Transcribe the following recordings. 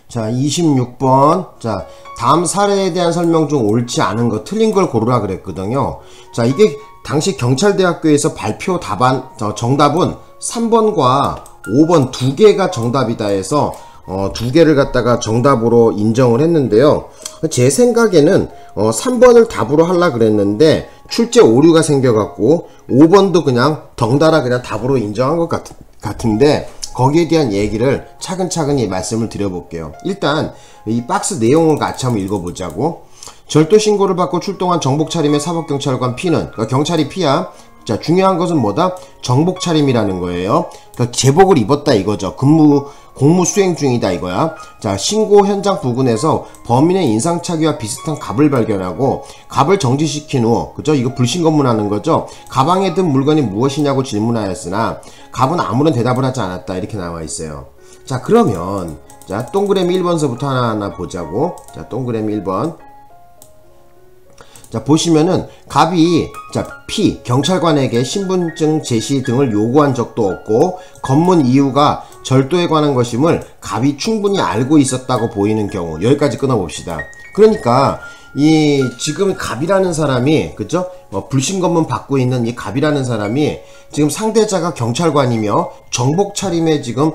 자, 26번. 자, 다음 사례에 대한 설명 중 옳지 않은 거, 틀린 걸 고르라 그랬거든요. 자, 이게 당시 경찰대학교에서 발표 정답은 3번과 5번 두 개가 정답이다 해서 두 개를 갖다가 정답으로 인정을 했는데요. 제 생각에는 3번을 답으로 하려 그랬는데 출제 오류가 생겨갖고 5번도 그냥 덩달아 그냥 답으로 인정한 것 같은데 거기에 대한 얘기를 차근차근히 말씀을 드려볼게요. 일단 이 박스 내용을 같이 한번 읽어보자고. 절도 신고를 받고 출동한 정복 차림의 사법경찰관 P는, 그러니까 경찰이 P야. 자, 중요한 것은 뭐다? 정복 차림이라는 거예요. 그러니까 제복을 입었다 이거죠. 공무 수행 중이다 이거야. 자, 신고 현장 부근에서 범인의 인상착의와 비슷한 갑을 발견하고 갑을 정지시킨 후, 그죠? 이거 불신검문하는 거죠. 가방에 든 물건이 무엇이냐고 질문하였으나 갑은 아무런 대답을 하지 않았다 이렇게 나와 있어요. 자, 그러면 자, 동그라미 1번서부터 하나하나 보자고. 자, 동그라미 1번. 자, 보시면은 갑이 P 경찰관에게 신분증 제시 등을 요구한 적도 없고 검문 이유가 절도에 관한 것임을 갑이 충분히 알고 있었다고 보이는 경우, 여기까지 끊어봅시다. 그러니까 이 지금 갑이라는 사람이, 그죠? 불신검문 받고 있는 이 갑이라는 사람이 지금 상대자가 경찰관이며 정복 차림에 지금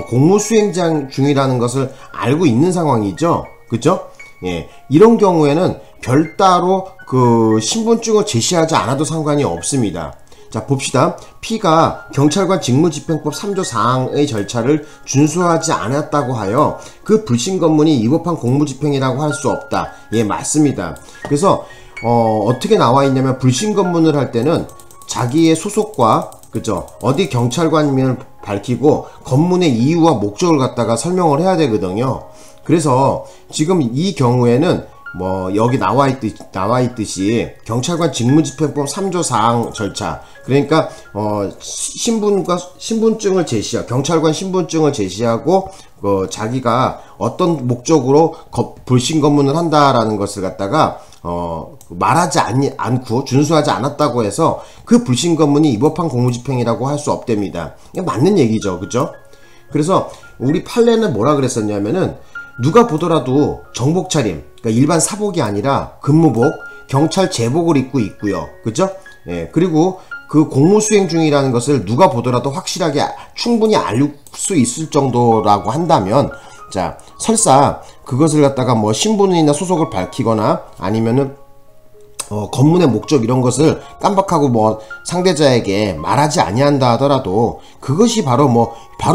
공무수행장 중이라는 것을 알고 있는 상황이죠. 그죠? 예, 이런 경우에는 별따로 그 신분증을 제시하지 않아도 상관이 없습니다. 자, 봅시다. P가 경찰관 직무집행법 3조 4항의 절차를 준수하지 않았다고 하여 그 불신검문이 위법한 공무집행이라고 할 수 없다. 예, 맞습니다. 그래서 어떻게 나와 있냐면 불신검문을 할 때는 자기의 소속과, 그죠? 어디 경찰관임을 밝히고 검문의 이유와 목적을 갖다가 설명을 해야 되거든요. 그래서 지금 이 경우에는 뭐 여기 나와 있듯이 경찰관 직무집행법 3조 4항 절차, 그러니까 신분증을 제시하고 경찰관 신분증을 제시하고 자기가 어떤 목적으로 불신검문을 한다라는 것을 갖다가 말하지 않고 준수하지 않았다고 해서 그 불신검문이 위법한 공무집행이라고 할 수 없답니다. 맞는 얘기죠, 그죠? 그래서 우리 판례는 뭐라 그랬었냐면은 누가 보더라도 정복 차림, 그러니까 일반 사복이 아니라 근무복, 경찰 제복을 입고 있고요. 그죠? 예, 그리고 그 공무수행 중이라는 것을 누가 보더라도 확실하게 충분히 알 수 있을 정도라고 한다면, 자, 설사 그것을 갖다가 뭐 신분이나 소속을 밝히거나 아니면은 검문의 목적 이런 것을 깜박하고 뭐 상대자에게 말하지 아니한다 하더라도 그것이 바로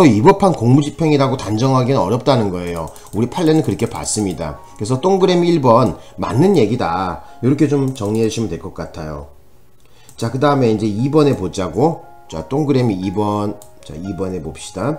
위법한 공무집행이라고 단정하기는 어렵다는 거예요. 우리 판례는 그렇게 봤습니다. 그래서 동그라미 1번 맞는 얘기다, 이렇게 좀 정리해 주시면 될 것 같아요. 자, 그 다음에 이제 2번에 보자고. 자, 동그라미 2번. 자, 2번에 봅시다.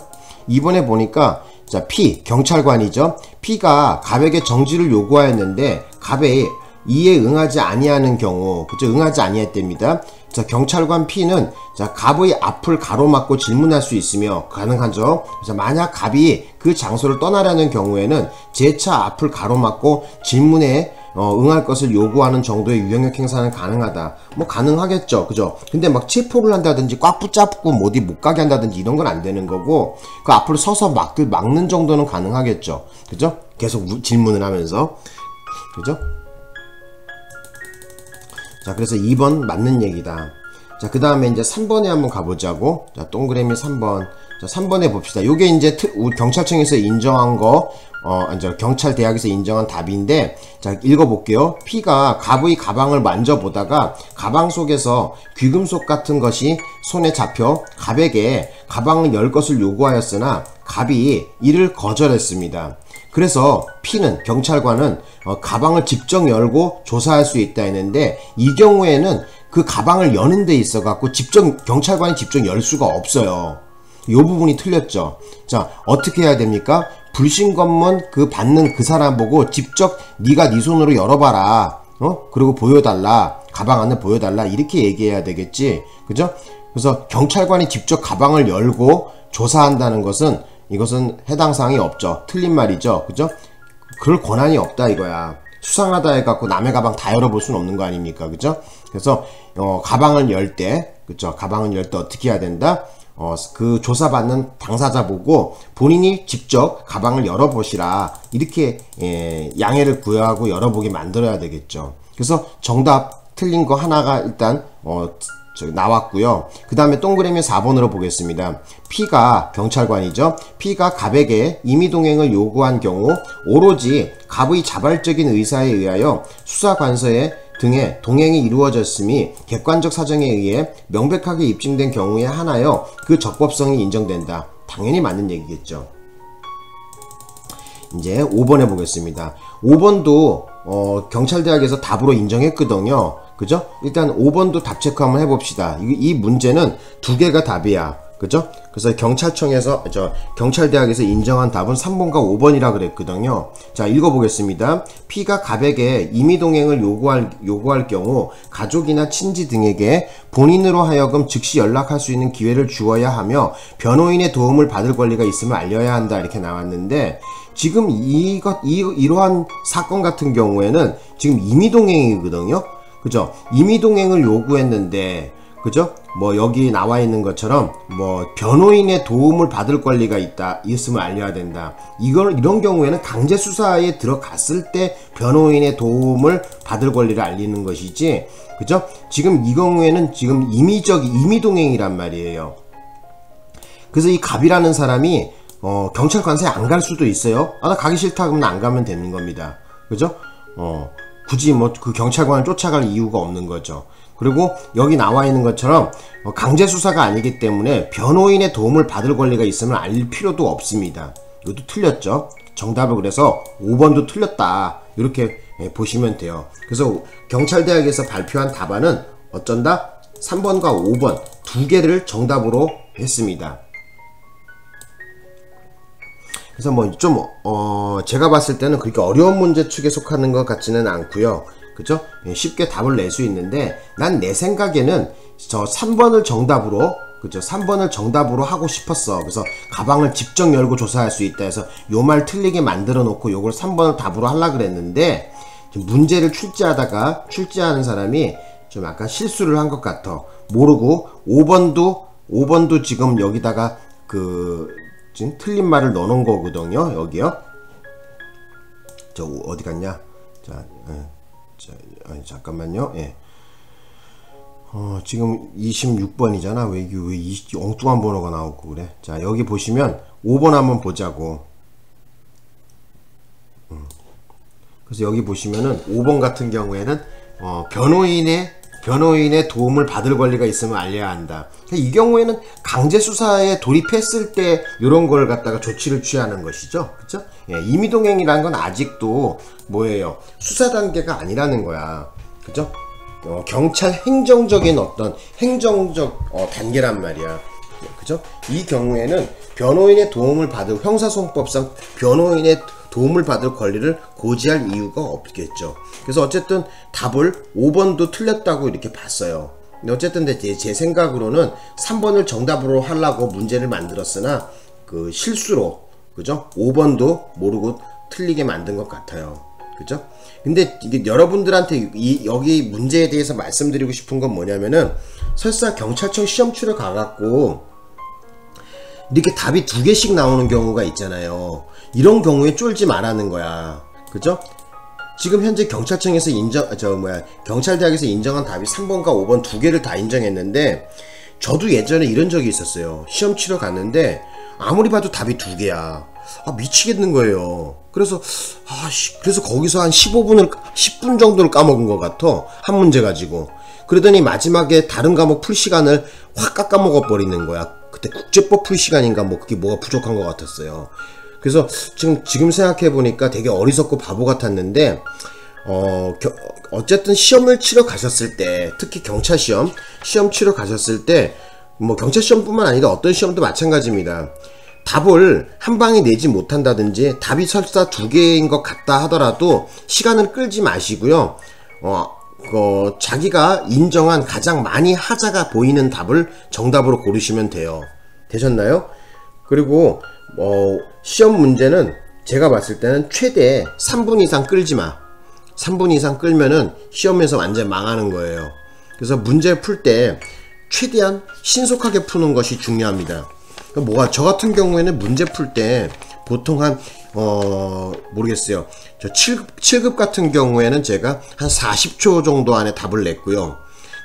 2번에 보니까 자, P 경찰관이죠. P가 갑에게 정지를 요구하였는데 갑에 이에 응하지 아니하는 경우, 그죠? 응하지 아니했답니다. 자, 경찰관 P는 자, 갑의 앞을 가로막고 질문할 수 있으며 가능하죠. 그래서 만약 갑이 그 장소를 떠나려는 경우에는 제 차 앞을 가로막고 질문에 응할 것을 요구하는 정도의 유형력 행사는 가능하다. 뭐 가능하겠죠, 그죠? 근데 막 체포를 한다든지 꽉 붙잡고 어디 못 가게 한다든지 이런 건 안 되는 거고, 그 앞으로 서서 막는 정도는 가능하겠죠, 그죠? 계속 질문을 하면서, 그죠? 자, 그래서 2번 맞는 얘기다. 자, 그 다음에 이제 3번에 한번 가보자고. 자, 동그라미 3번. 자, 3번에 봅시다. 요게 이제 경찰청에서 인정한 거, 이제 경찰대학에서 인정한 답인데, 자, 읽어볼게요. P가 갑의 가방을 만져보다가 가방 속에서 귀금속 같은 것이 손에 잡혀 갑에게 가방을 열 것을 요구하였으나 갑이 이를 거절했습니다. 그래서 P는 경찰관은 가방을 직접 열고 조사할 수 있다 했는데, 이 경우에는 그 가방을 여는 데 있어 갖고 경찰관이 직접 열 수가 없어요. 이 부분이 틀렸죠. 자, 어떻게 해야 됩니까? 불신검문 받는 그 사람 보고 직접 네가 네 손으로 열어봐라, 그리고 보여달라, 가방 안을 보여달라, 이렇게 얘기해야 되겠지, 그죠? 그래서 경찰관이 직접 가방을 열고 조사한다는 것은, 이것은 해당 사항이 없죠. 틀린 말이죠, 그죠? 그럴 권한이 없다 이거야. 수상하다 해갖고 남의 가방 다 열어볼 수는 없는 거 아닙니까, 그죠? 그래서 가방을 열 때, 그죠? 가방을 열 때 어떻게 해야 된다? 그 조사받는 당사자 보고 본인이 직접 가방을 열어보시라 이렇게 양해를 구하고 열어보게 만들어야 되겠죠. 그래서 정답 틀린 거 하나가 일단 나왔고요. 그 다음에 동그라미 4번으로 보겠습니다. P가 경찰관이죠. P가 갑에게 임의동행을 요구한 경우 오로지 갑의 자발적인 의사에 의하여 수사관서에 등의 동행이 이루어졌음이 객관적 사정에 의해 명백하게 입증된 경우에 한하여 그 적법성이 인정된다. 당연히 맞는 얘기겠죠. 이제 5번 해보겠습니다. 5번도 경찰대학에서 답으로 인정했거든요. 그죠? 일단 5번도 답 체크 한번 해봅시다. 이 문제는 두 개가 답이야. 그죠? 그래서 경찰대학에서 인정한 답은 3번과 5번이라 그랬거든요. 자, 읽어보겠습니다. P가 갑에게 임의동행을 요구할 경우 가족이나 친지 등에게 본인으로 하여금 즉시 연락할 수 있는 기회를 주어야 하며 변호인의 도움을 받을 권리가 있음을 알려야 한다. 이렇게 나왔는데 지금 이러한 사건 같은 경우에는 지금 임의동행이거든요. 그죠? 임의동행을 요구했는데, 그죠? 뭐 여기 나와 있는 것처럼 뭐 변호인의 도움을 받을 권리가 있음을 알려야 된다. 이런 경우에는 강제 수사에 들어갔을 때 변호인의 도움을 받을 권리를 알리는 것이지, 그죠? 지금 이 경우에는 지금 임의동행이란 말이에요. 그래서 이 갑이라는 사람이 경찰 관서에 안 갈 수도 있어요. 나 가기 싫다 그러면 안 가면 되는 겁니다. 그죠? 굳이 뭐 그 경찰관을 쫓아갈 이유가 없는 거죠. 그리고 여기 나와 있는 것처럼 강제 수사가 아니기 때문에 변호인의 도움을 받을 권리가 있음을 알 필요도 없습니다. 이것도 틀렸죠. 정답을 그래서 5번도 틀렸다. 이렇게 보시면 돼요. 그래서 경찰대학에서 발표한 답안은 어쩐다? 3번과 5번 두 개를 정답으로 했습니다. 그래서 뭐 좀 제가 봤을 때는 그렇게 어려운 문제 축에 속하는 것 같지는 않고요. 그죠? 쉽게 답을 낼 수 있는데 난 내 생각에는 저 3번을 정답으로, 그죠? 3번을 정답으로 하고 싶었어. 그래서 가방을 직접 열고 조사할 수 있다 해서 요 말 틀리게 만들어 놓고 요걸 3번을 답으로 하려고 그랬는데 문제를 출제하는 사람이 좀 약간 실수를 한 것 같아. 모르고 5번도 지금 여기다가 지금 틀린 말을 넣어놓은 거거든요. 여기요. 저 어디 갔냐? 잠깐만요. 예. 지금 26번이잖아. 왜 엉뚱한 번호가 나오고 그래? 자, 여기 보시면 5번 한번 보자고. 그래서 여기 보시면은 5번 같은 경우에는 변호인의 도움을 받을 권리가 있음을 알려야 한다. 이 경우에는 강제 수사에 돌입했을 때 이런 걸 갖다가 조치를 취하는 것이죠. 그쵸? 예, 임의동행이라는 건 아직도 뭐예요? 수사 단계가 아니라는 거야. 그죠? 경찰 행정적인 어떤 행정적 단계란 말이야. 그죠? 이 경우에는 변호인의 도움을 받을, 형사소송법상 변호인의 도움을 받을 권리를 고지할 이유가 없겠죠. 그래서 어쨌든 답을 5번도 틀렸다고 이렇게 봤어요. 근데 어쨌든 제 생각으로는 3번을 정답으로 하려고 문제를 만들었으나 그 실수로, 그죠? 5번도 모르고 틀리게 만든 것 같아요. 그죠? 근데 이게 여러분들한테 여기 문제에 대해서 말씀드리고 싶은 건 뭐냐면은 설사 경찰청 시험 치러 가갖고 이렇게 답이 2개씩 나오는 경우가 있잖아요. 이런 경우에 쫄지 말라는 거야. 그죠? 지금 현재 경찰청에서 경찰대학에서 인정한 답이 3번과 5번 2개를 다 인정했는데 저도 예전에 이런 적이 있었어요. 시험 치러 갔는데 아무리 봐도 답이 2개야. 미치겠는 거예요. 그래서 거기서 한 10분 정도를 까먹은 것 같아. 한 문제 가지고. 그러더니 마지막에 다른 과목 풀 시간을 확 깎아먹어 버리는 거야. 그때 국제법 풀 시간인가 그게 뭐가 부족한 것 같았어요. 그래서 지금 생각해 보니까 되게 어리석고 바보 같았는데 어쨌든 시험을 치러 가셨을 때, 특히 경찰 시험 치러 가셨을 때 뭐 경찰 시험뿐만 아니라 어떤 시험도 마찬가지입니다. 답을 한 방에 내지 못한다든지 답이 설사 2개인 것 같다 하더라도 시간을 끌지 마시고요. 자기가 인정한 가장 많이 하자가 보이는 답을 정답으로 고르시면 돼요. 되셨나요? 그리고 시험 문제는 제가 봤을 때는 최대 3분 이상 끌지 마. 3분 이상 끌면은 시험에서 완전 망하는 거예요. 그래서 문제 풀 때 최대한 신속하게 푸는 것이 중요합니다. 그러니까 저 같은 경우에는 문제 풀 때 보통 모르겠어요. 저 7급 같은 경우에는 제가 한 40초 정도 안에 답을 냈고요.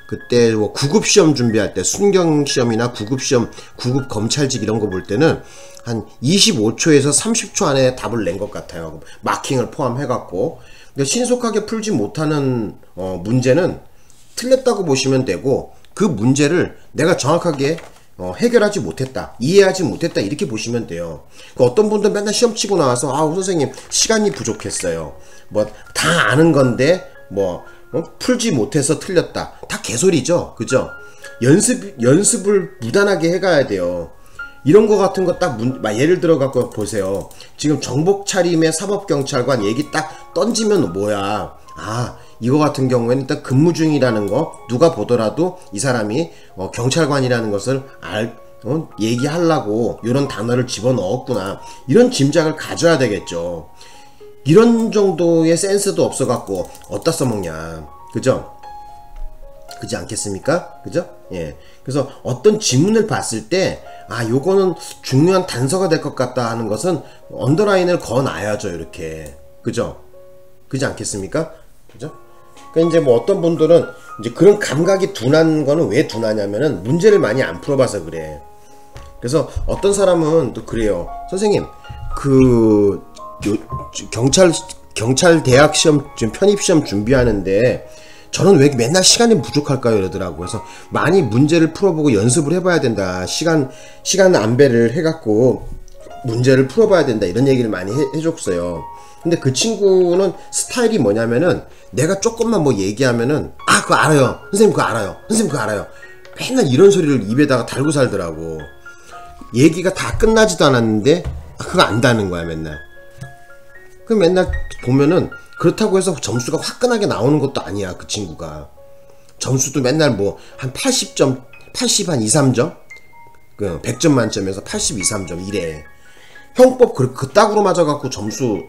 그때 9급 시험 준비할 때 순경 시험이나 9급 시험, 9급 검찰직 이런 거 볼 때는 한 25초에서 30초 안에 답을 낸 것 같아요. 마킹을 포함해갖고. 그러니까 신속하게 풀지 못하는 문제는 틀렸다고 보시면 되고, 그 문제를 내가 정확하게 해결하지 못했다, 이해하지 못했다, 이렇게 보시면 돼요. 그러니까 어떤 분들 맨날 시험 치고 나와서 선생님 시간이 부족했어요, 다 아는 건데 풀지 못해서 틀렸다, 다 개소리죠. 그죠? 연습을 무단하게 해가야 돼요. 이런 거 같은 거 딱 예를 들어 갖고 보세요. 지금 정복 차림의 사법경찰관 얘기 딱 던지면 뭐야, 이거 같은 경우에는 일단 근무 중이라는 거, 누가 보더라도 이 사람이 경찰관이라는 것을 얘기하려고 이런 단어를 집어넣었구나, 이런 짐작을 가져야 되겠죠. 이런 정도의 센스도 없어갖고 어디다 써먹냐. 그죠? 그지 않겠습니까? 그죠? 예. 그래서 어떤 지문을 봤을 때 요거는 중요한 단서가 될 것 같다 하는 것은 언더라인을 그어놔야죠, 이렇게. 그죠? 그지 않겠습니까? 그죠? 그러니까 이제 어떤 분들은 이제 그런 감각이 둔한 거는 왜 둔하냐면은 문제를 많이 안 풀어봐서 그래. 그래서 어떤 사람은 또 그래요. 선생님, 경찰 대학 시험, 지금 편입 시험 준비하는데 저는 왜 맨날 시간이 부족할까요? 이러더라고. 그래서 많이 문제를 풀어보고 연습을 해봐야 된다. 시간 안배를 해갖고 문제를 풀어봐야 된다. 이런 얘기를 많이 해줬어요. 근데 그 친구는 스타일이 뭐냐면은 내가 조금만 얘기하면은 그거 알아요. 선생님 그거 알아요. 선생님 그거 알아요. 맨날 이런 소리를 입에다가 달고 살더라고. 얘기가 다 끝나지도 않았는데 그거 안다는 거야, 맨날. 그 맨날 보면은 그렇다고 해서 점수가 화끈하게 나오는 것도 아니야, 그 친구가. 점수도 맨날 한 80점, 80 한 2, 3점? 100점 만점에서 80, 2, 3점 이래. 형법 그따구로 맞아갖고 점수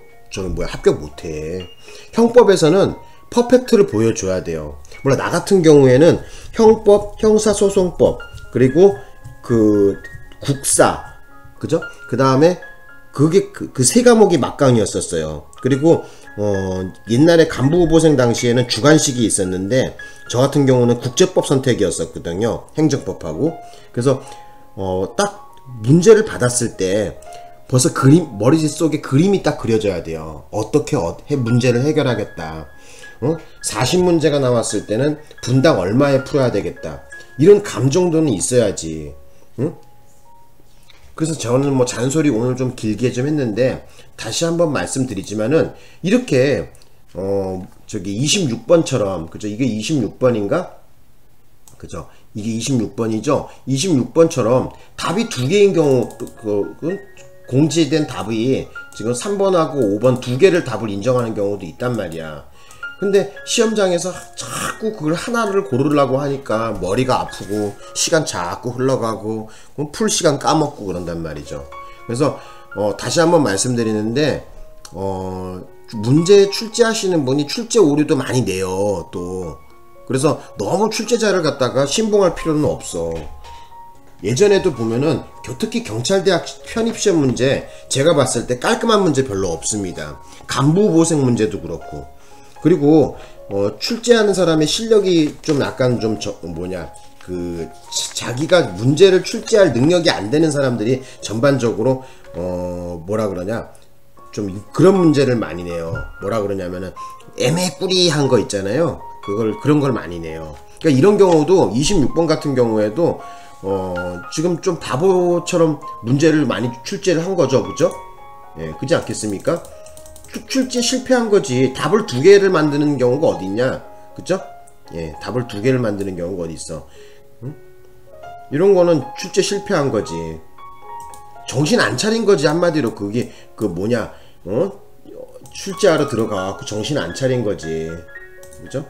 합격 못해. 형법에서는 퍼펙트를 보여줘야 돼요. 물론 나 같은 경우에는 형법, 형사소송법, 그리고 국사, 그죠? 그 다음에 그게 그 세 과목이 막강이었었어요. 그리고 옛날에 간부후보생 당시에는 주관식이 있었는데 저 같은 경우는 국제법 선택이었었거든요, 행정법하고. 그래서 딱 문제를 받았을 때 벌써 머릿속에 그림이 딱 그려져야 돼요. 어떻게 문제를 해결하겠다. 40문제가 나왔을 때는 분당 얼마에 풀어야 되겠다. 이런 감정도는 있어야지. 그래서 저는 잔소리 오늘 좀 길게 좀 했는데 다시 한번 말씀드리지만은 이렇게 26번처럼, 그죠? 이게 26번인가? 그죠? 이게 26번이죠? 26번처럼 답이 두 개인 경우, 공지된 답이 지금 3번하고 5번 두 개를 답을 인정하는 경우도 있단 말이야. 근데 시험장에서 자꾸 그걸 하나를 고르려고 하니까 머리가 아프고 시간 자꾸 흘러가고 풀 시간 까먹고 그런단 말이죠. 그래서 다시 한번 말씀드리는데 문제 출제하시는 분이 출제 오류도 많이 내요, 또. 그래서 너무 출제자를 갖다가 신봉할 필요는 없어. 예전에도 보면은 특히 경찰대학 편입시험 문제 제가 봤을 때 깔끔한 문제 별로 없습니다. 간부후보생 문제도 그렇고. 그리고 출제하는 사람의 실력이 좀 약간 자기가 문제를 출제할 능력이 안 되는 사람들이 전반적으로 뭐라 그러냐, 좀 그런 문제를 많이 내요. 뭐라 그러냐면은 애매꾸리한 거 있잖아요. 그런 걸 많이 내요. 그러니까 이런 경우도 26번 같은 경우에도 지금 좀 바보처럼 문제를 많이 출제를 한 거죠, 그죠? 예, 그지 않겠습니까? 출제 실패한 거지. 답을 두 개를 만드는 경우가 어디 있냐, 그죠? 예, 답을 두 개를 만드는 경우가 어디 있어? 응? 이런 거는 출제 실패한 거지. 정신 안 차린 거지, 한마디로. 그게 출제하러 들어가고 정신 안 차린 거지, 그죠?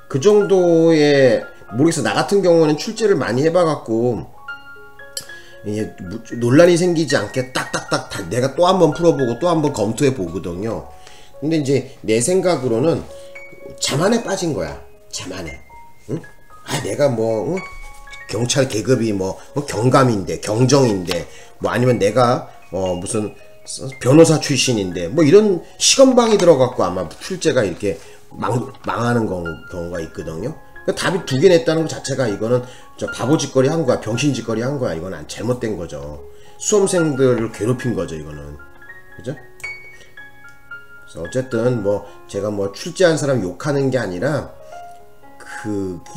그 정도의, 모르겠어. 나 같은 경우는 출제를 많이 해봐갖고 이게 논란이 생기지 않게 딱딱딱 내가 또 한번 풀어보고 또 한번 검토해 보거든요. 근데 이제 내 생각으로는 자만에 빠진 거야. 자만에. 응? 내가 경찰 계급이 뭐 경감인데 경정인데 뭐 아니면 내가 무슨 변호사 출신인데 뭐 이런 시건방이 들어갖고 아마 출제가 이렇게 망하는 경우가 있거든요. 그러니까 답이 두 개 냈다는 것 자체가 이거는 저 바보짓거리 한 거야, 병신짓거리 한 거야. 이건 잘못된 거죠. 수험생들을 괴롭힌 거죠, 이거는. 그죠? 그래서 어쨌든 뭐 제가 뭐 출제한 사람 욕하는 게 아니라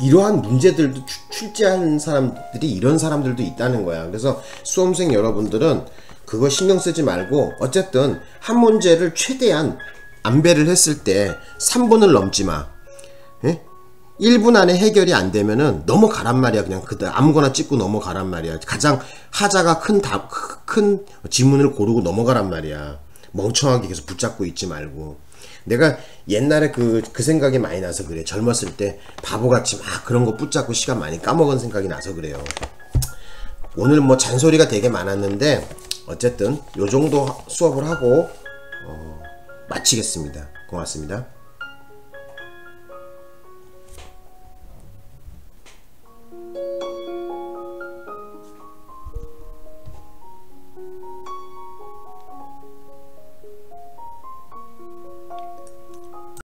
이러한 문제들도 출제한 사람들이 이런 사람들도 있다는 거야. 그래서 수험생 여러분들은 그거 신경 쓰지 말고 어쨌든 한 문제를 최대한 안배를 했을 때 3분을 넘지 마. 예? 1분 안에 해결이 안 되면은 넘어가란 말이야. 그냥 아무거나 찍고 넘어가란 말이야. 가장 하자가 큰 지문을 고르고 넘어가란 말이야. 멍청하게 계속 붙잡고 있지 말고. 내가 옛날에 그 생각이 많이 나서 그래. 젊었을 때 바보같이 막 그런 거 붙잡고 시간 많이 까먹은 생각이 나서 그래요. 오늘 뭐 잔소리가 되게 많았는데 어쨌든 요 정도 수업을 하고 마치겠습니다. 고맙습니다.